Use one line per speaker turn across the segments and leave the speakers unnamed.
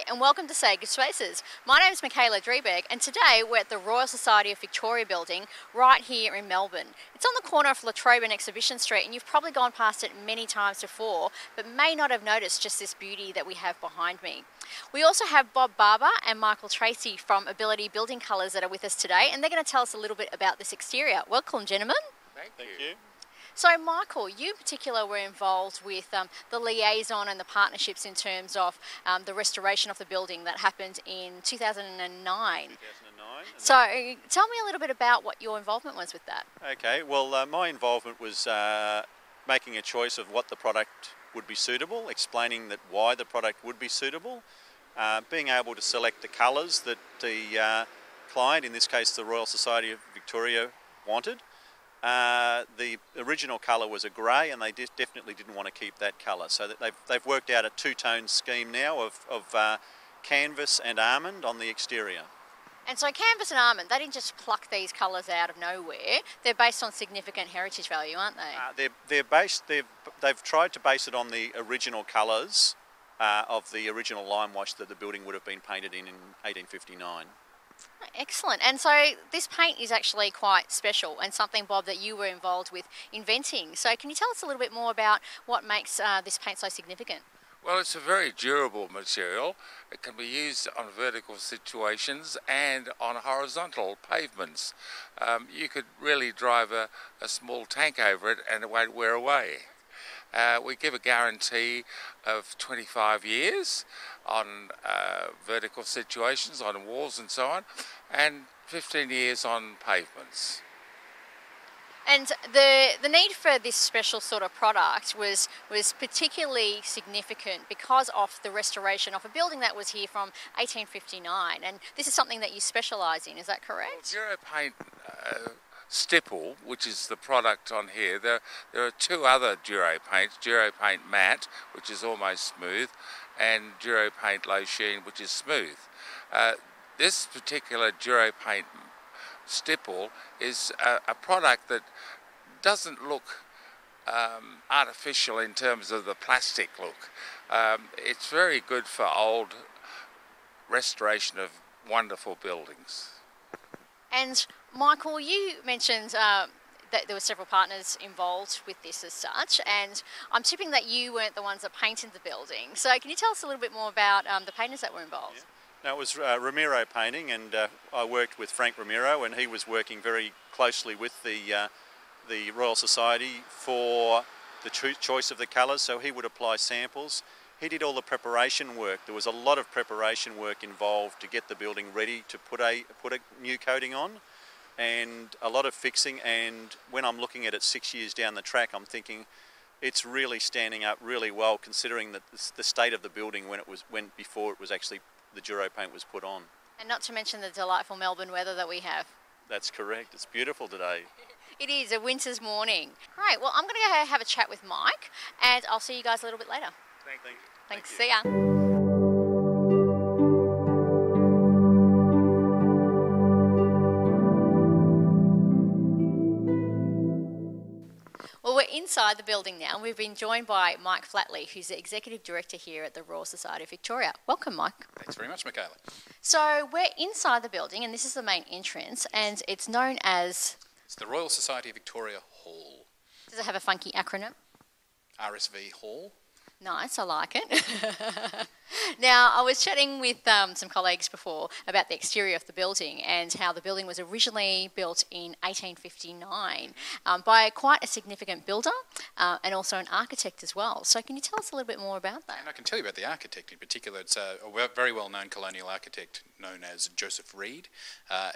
and welcome to Sacred Spaces. My name is Michaela Drieberg, and today we're at the Royal Society of Victoria building right here in Melbourne. It's on the corner of La Trobe and Exhibition Street, and you've probably gone past it many times before, but may not have noticed just this beauty that we have behind me. We also have Bob Barber and Michael Tracy from Ability Building Colours that are with us today, and they're going to tell us a little bit about this exterior. Welcome, gentlemen.
Thank you.
So Michael, you in particular were involved with the liaison and the partnerships in terms of the restoration of the building that happened in 2009. So tell me a little bit about what your involvement was with that.
Okay, well my involvement was making a choice of what the product would be suitable, explaining that why the product would be suitable, being able to select the colours that the client, in this case the Royal Society of Victoria, wanted. The original colour was a grey, and they definitely didn't want to keep that colour. So that they've worked out a two-tone scheme now of canvas and almond on the exterior.
And so canvas and almond, they didn't just pluck these colours out of nowhere. They're based on significant heritage value, aren't they?
They've tried to base it on the original colours of the original lime wash that the building would have been painted in 1859.
Excellent. And so this paint is actually quite special and something, Bob, that you were involved with inventing. So can you tell us a little bit more about what makes this paint so significant?
Well, it's a very durable material. It can be used on vertical situations and on horizontal pavements. You could really drive a small tank over it and it won't wear away. We give a guarantee of 25 years on vertical situations, on walls and so on, and 15 years on pavements.
And the need for this special sort of product was particularly significant because of the restoration of a building that was here from 1859, and this is something that you specialise in, is that correct?
Well, Duro paint stipple, which is the product on here. There are two other Duro paints, Duro paint matte, which is almost smooth, and Duro paint low sheen, which is smooth. This particular Duro paint stipple is a product that doesn't look artificial in terms of the plastic look. It's very good for old restoration of wonderful buildings.
And Michael, you mentioned that there were several partners involved with this as such, and I'm tipping that you weren't the ones that painted the building. So can you tell us a little bit more about the painters that were involved?
Yeah. No, it was Ramiro Painting, and I worked with Frank Ramiro, and he was working very closely with the Royal Society for the choice of the colours, so he would apply samples. He did all the preparation work. There was a lot of preparation work involved to get the building ready to put a new coating on, and a lot of fixing. And when I'm looking at it 6 years down the track, I'm thinking it's really standing up really well, considering that the state of the building before it was actually the Duro paint was put on.
And not to mention the delightful Melbourne weather that we have.
That's correct. It's beautiful today.
It is a winter's morning. Right, well, I'm going to go have a chat with Mike, and I'll see you guys a little bit later.
Thank you.
Thanks. See ya. Well, we're inside the building now. We've been joined by Mike Flatley, who's the Executive Director here at the Royal Society of Victoria. Welcome, Mike.
Thanks very much, Michaela.
So we're inside the building, and this is the main entrance, and it's known as...
It's the Royal Society of Victoria Hall.
Does it have a funky acronym?
RSV Hall.
Nice, I like it. Now, I was chatting with some colleagues before about the exterior of the building and how the building was originally built in 1859 by quite a significant builder and also an architect as well. So can you tell us a little bit more about that?
And I can tell you about the architect in particular. It's a very well-known colonial architect known as Joseph Reed.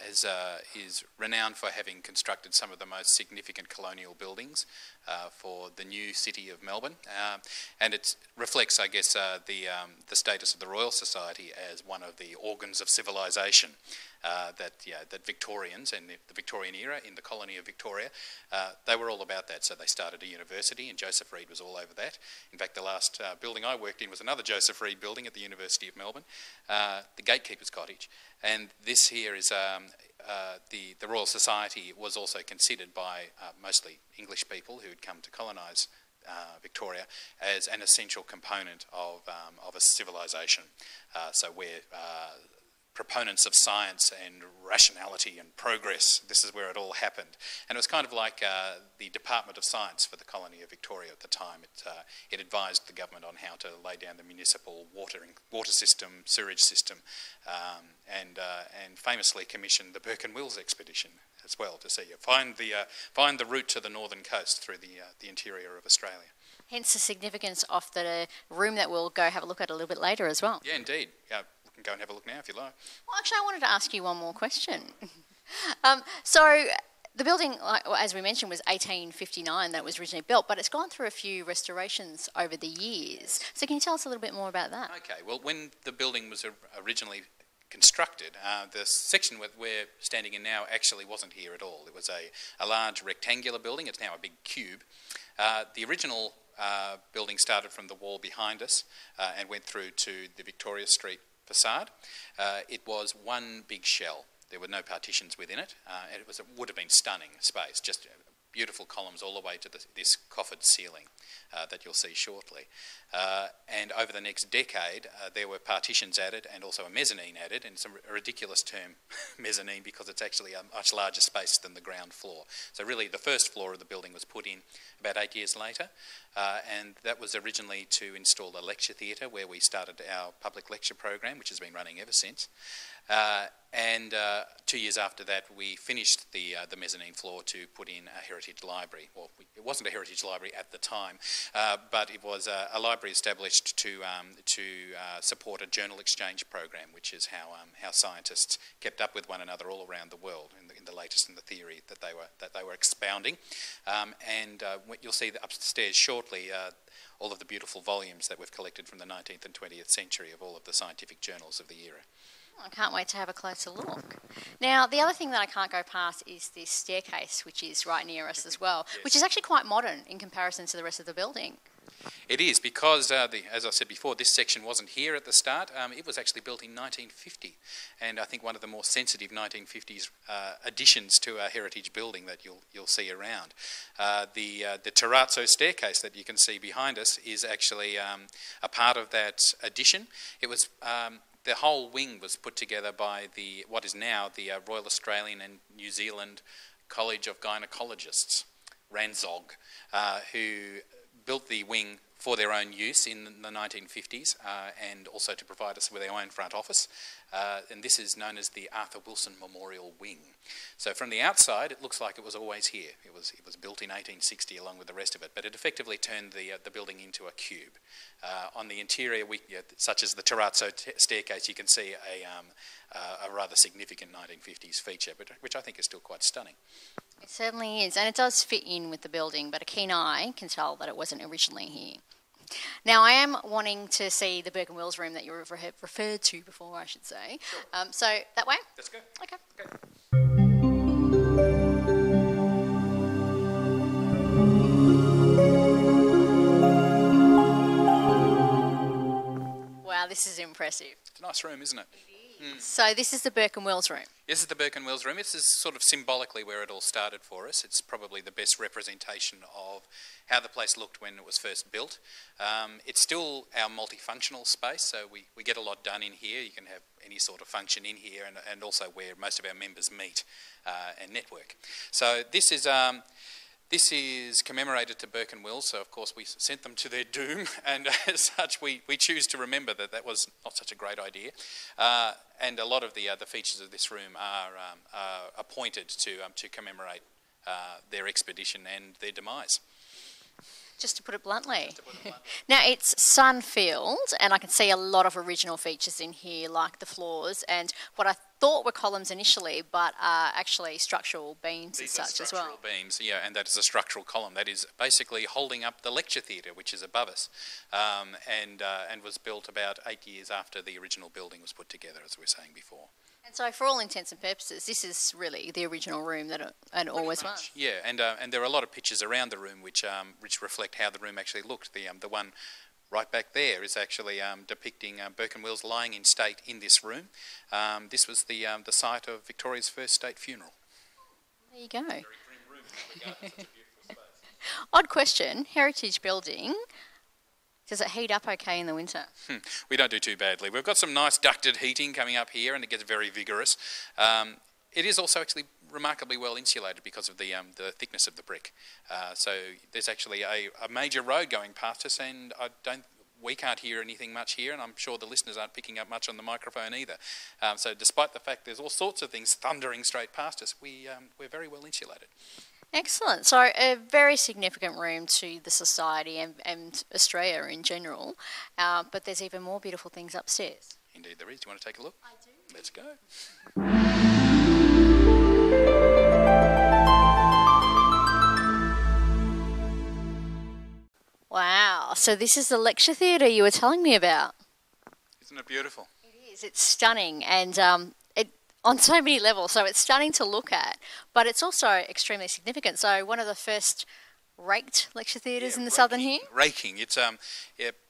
Is renowned for having constructed some of the most significant colonial buildings for the new city of Melbourne. And it reflects, I guess, the status of the Royal Society as one of the organs of civilization that Victorians and the Victorian era in the colony of Victoria, they were all about that. So they started a university, and Joseph Reed was all over that. In fact, the last building I worked in was another Joseph Reed building at the University of Melbourne, the Gatekeeper's Cottage. And this here is the Royal Society was also considered by mostly English people who had come to colonise Victoria as an essential component of a civilization. So we're proponents of science and rationality and progress. This is where it all happened. And it was kind of like the Department of Science for the colony of Victoria at the time. It advised the government on how to lay down the municipal water system, sewerage system, and famously commissioned the Burke Wills expedition as well to see find the route to the northern coast through the interior of Australia.
Hence the significance of the room that we'll go have a look at a little bit later as well.
Yeah, indeed. We can go and have a look now if you like.
Well, actually, I wanted to ask you one more question. So the building, as we mentioned, was 1859 that it was originally built, but it's gone through a few restorations over the years. So can you tell us a little bit more about that?
Okay, well, when the building was originally constructed, the section we're standing in now actually wasn't here at all. It was a large rectangular building. It's now a big cube. The original building started from the wall behind us and went through to the Victoria Street facade. It was one big shell. There were no partitions within it, and it would have been stunning space, just beautiful columns all the way to this coffered ceiling that you'll see shortly. And over the next decade, there were partitions added and also a mezzanine added, and a ridiculous term, mezzanine, because it's actually a much larger space than the ground floor. So really the first floor of the building was put in about 8 years later, and that was originally to install a lecture theatre where we started our public lecture program, which has been running ever since. And 2 years after that, we finished the mezzanine floor to put in a heritage library. Well, it wasn't a heritage library at the time, but it was a library established to support a journal exchange program, which is how scientists kept up with one another all around the world in the latest in the theory that they were expounding. And you'll see upstairs shortly all of the beautiful volumes that we've collected from the 19th and 20th century of all of the scientific journals of the era.
I can't wait to have a closer look. Now, the other thing that I can't go past is this staircase, which is right near us as well, yes, which is actually quite modern in comparison to the rest of the building.
It is, because, as I said before, this section wasn't here at the start. It was actually built in 1950, and I think one of the more sensitive 1950s additions to a heritage building that you'll see around. The terrazzo staircase that you can see behind us is actually a part of that addition. It was the whole wing was put together by what is now the Royal Australian and New Zealand College of Gynecologists, RANZOG, who built the wing for their own use in the 1950s and also to provide us with our own front office. And this is known as the Arthur Wilson Memorial Wing. So from the outside, it looks like it was always here. It was built in 1860 along with the rest of it, but it effectively turned the building into a cube. On the interior, such as the terrazzo staircase, you can see a rather significant 1950s feature, which I think is still quite stunning.
It certainly is, and it does fit in with the building, but a keen eye can tell that it wasn't originally here. Now, I am wanting to see the Burke Wills room that you referred to before, I should say. Sure. So, that way?
Let's go.
Okay. Wow, this is impressive.
It's a nice room, isn't it?
So this is the Burke Wills room?
This is the Burke Wills room. This is sort of symbolically where it all started for us. It's probably the best representation of how the place looked when it was first built. It's still our multifunctional space, so we get a lot done in here. You can have any sort of function in here, and also where most of our members meet and network. So this is commemorated to Burke Wills, so of course we sent them to their doom, and as such we choose to remember that was not such a great idea. And a lot of the features of this room are appointed to commemorate their expedition and their demise.
Just to put it bluntly. Now, it's sun-filled, and I can see a lot of original features in here, like the floors, and what I thought were columns initially, but are actually structural beams and such as well.
Structural beams, yeah, and that is a structural column. That is basically holding up the lecture theatre, which is above us, and was built about 8 years after the original building was put together, as we were saying before.
And so, for all intents and purposes, this is really the original room that it always was.
Yeah, and there are a lot of pictures around the room which reflect how the room actually looked. The one right back there is actually depicting Burke Wills lying in state in this room. This was the site of Victoria's first state funeral.
There you go.
Very grim room. Such a beautiful space.
Odd question, heritage building, does it heat up okay in the winter?
We don't do too badly. We've got some nice ducted heating coming up here, and it gets very vigorous. It is also actually remarkably well insulated because of the thickness of the brick. So there's actually a major road going past us, and we can't hear anything much here, and I'm sure the listeners aren't picking up much on the microphone either. So despite the fact there's all sorts of things thundering straight past us, we're very well insulated.
Excellent. So a very significant room to the society and Australia in general, but there's even more beautiful things upstairs.
Indeed there is. Do you want to take a look?
I do.
Let's go.
Wow. So this is the lecture theatre you were telling me about.
Isn't it beautiful?
It is. It's stunning, and on so many levels. So it's stunning to look at, but it's also extremely significant. So one of the first raked lecture theatres in the southern here?
Raking. It's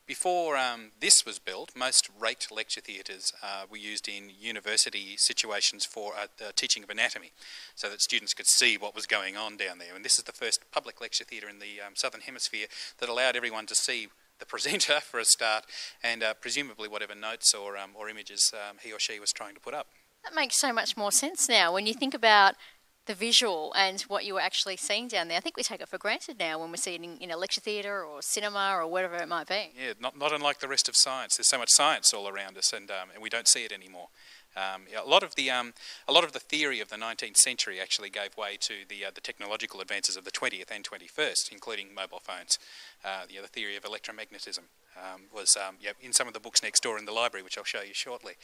before this was built, most raked lecture theatres were used in university situations for the teaching of anatomy, so that students could see what was going on down there. And this is the first public lecture theatre in the southern hemisphere that allowed everyone to see the presenter for a start, and presumably whatever notes or images he or she was trying to put up.
That makes so much more sense now when you think about the visual and what you were actually seeing down there. I think we take it for granted now when we see it in a lecture theatre or cinema or whatever it might be.
Yeah, not unlike the rest of science. There's so much science all around us, and we don't see it anymore. A lot of the theory of the 19th century actually gave way to the technological advances of the 20th and 21st, including mobile phones. The theory of electromagnetism was in some of the books next door in the library, which I'll show you shortly.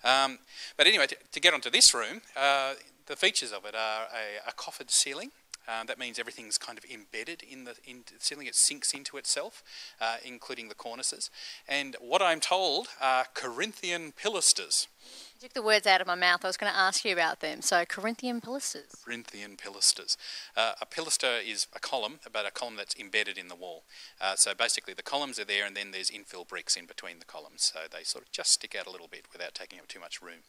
But anyway, to get onto this room, the features of it are a coffered ceiling. That means everything's kind of embedded in the ceiling. It sinks into itself, including the cornices. And what I'm told are Corinthian pilasters.
You took the words out of my mouth. I was going to ask you about them. So Corinthian pilasters.
Corinthian pilasters. A pilaster is a column, but a column that's embedded in the wall. So basically the columns are there, and then there's infill bricks in between the columns. So they sort of just stick out a little bit without taking up too much room.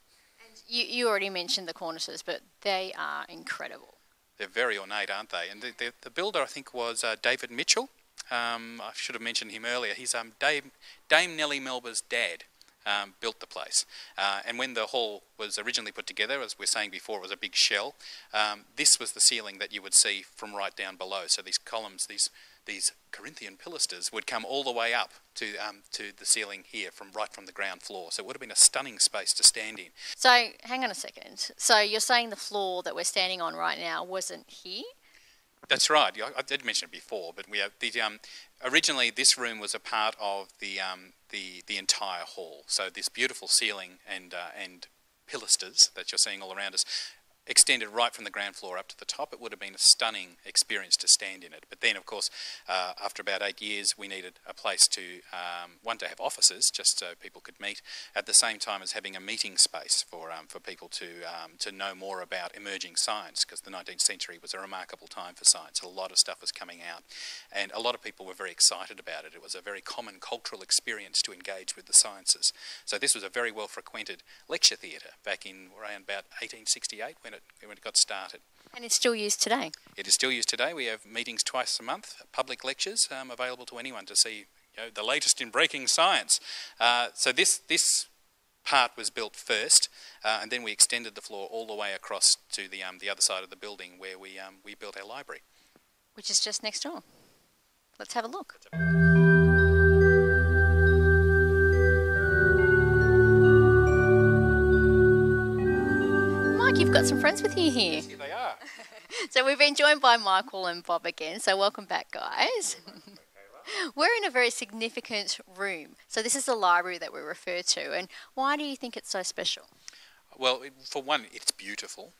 And you already mentioned the cornices, but they are incredible.
They're very ornate, aren't they? And the builder, I think, was David Mitchell. I should have mentioned him earlier. He's Dame Nellie Melba's dad. Built the place. And when the hall was originally put together, as we were saying before, it was a big shell. This was the ceiling that you would see from right down below. So these columns, these Corinthian pilasters, would come all the way up to the ceiling here, right from the ground floor. So it would have been a stunning space to stand in.
So hang on a second. So you're saying the floor that we're standing on right now wasn't here?
That's right. I did mention it before, but we have originally this room was a part of the entire hall. So this beautiful ceiling and pilasters that you're seeing all around us extended right from the ground floor up to the top. It would have been a stunning experience to stand in it. But then, of course, after about 8 years, we needed a place to have offices, just so people could meet, at the same time as having a meeting space for people to know more about emerging science, because the 19th century was a remarkable time for science. A lot of stuff was coming out, and a lot of people were very excited about it. It was a very common cultural experience to engage with the sciences. So this was a very well-frequented lecture theatre back in around about 1868 when it got started.
And it's still used today?
It is still used today. We have meetings twice a month, public lectures available to anyone to see the latest in breaking science. So this part was built first, and then we extended the floor all the way across to the other side of the building where we built our library.
Which is just next door. Let's have a look. You've got some friends with you here.
Yes, here they are.
So we've been joined by Michael and Bob again, so welcome back, guys. We're in a very significant room. So this is the library that we refer to, and why do you think it's so special?
Well, for one, it's beautiful.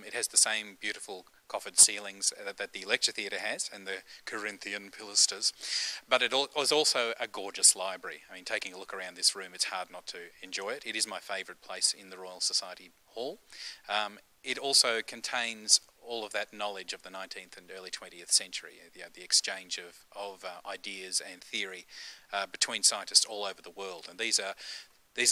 It has the same beautiful coffered ceilings that the lecture theatre has, and the Corinthian pilasters. But it was also a gorgeous library. I mean, taking a look around this room, it's hard not to enjoy it. It is my favourite place in the Royal Society Hall. It also contains all of that knowledge of the 19th and early 20th century, the exchange of ideas and theory between scientists all over the world. And these are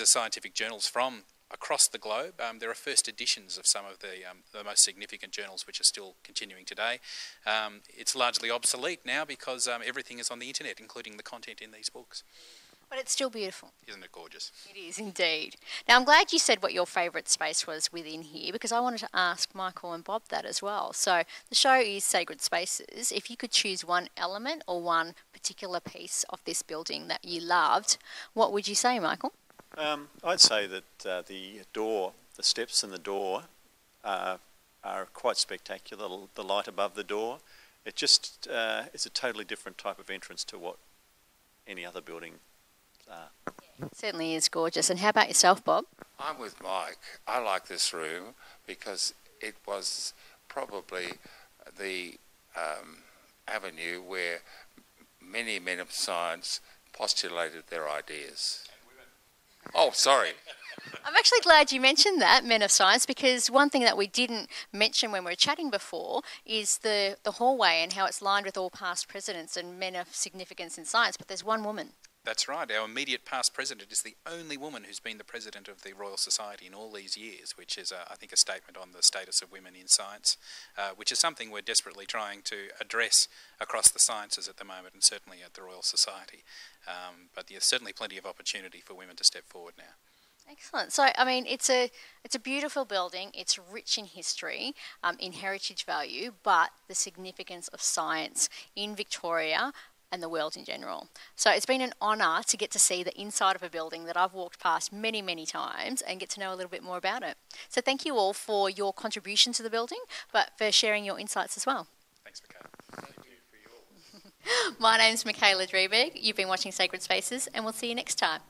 scientific journals from across the globe. There are first editions of some of the most significant journals which are still continuing today. It's largely obsolete now because everything is on the internet, including the content in these books.
But it's still beautiful.
Isn't it gorgeous?
It is indeed. Now, I'm glad you said what your favourite space was within here, because I wanted to ask Michael and Bob that as well. So the show is Sacred Spaces. If you could choose one element or one particular piece of this building that you loved, what would you say, Michael?
I'd say that the door, the steps and the door are quite spectacular. The light above the door, it just is a totally different type of entrance to what any other building
It certainly is gorgeous. And how about yourself, Bob?
I'm with Mike. I like this room because it was probably the avenue where many men of science postulated their ideas. Oh, sorry.
I'm actually glad you mentioned that, men of science, because one thing that we didn't mention when we were chatting before is the hallway and how it's lined with all past presidents and men of significance in science, but there's one woman.
That's right. Our immediate past president is the only woman who's been the president of the Royal Society in all these years, which is, I think, a statement on the status of women in science, which is something we're desperately trying to address across the sciences at the moment, and certainly at the Royal Society. But there's certainly plenty of opportunity for women to step forward now.
Excellent. So, I mean, it's a beautiful building. It's rich in history, in heritage value, but the significance of science in Victoria and the world in general. So it's been an honour to get to see the inside of a building that I've walked past many, many times and get to know a little bit more about it. So thank you all for your contribution to the building, but for sharing your insights as well.
Thanks, Michaela.
Thank you for yours.
My name's Michaela Dreberg. You've been watching Sacred Spaces, and we'll see you next time.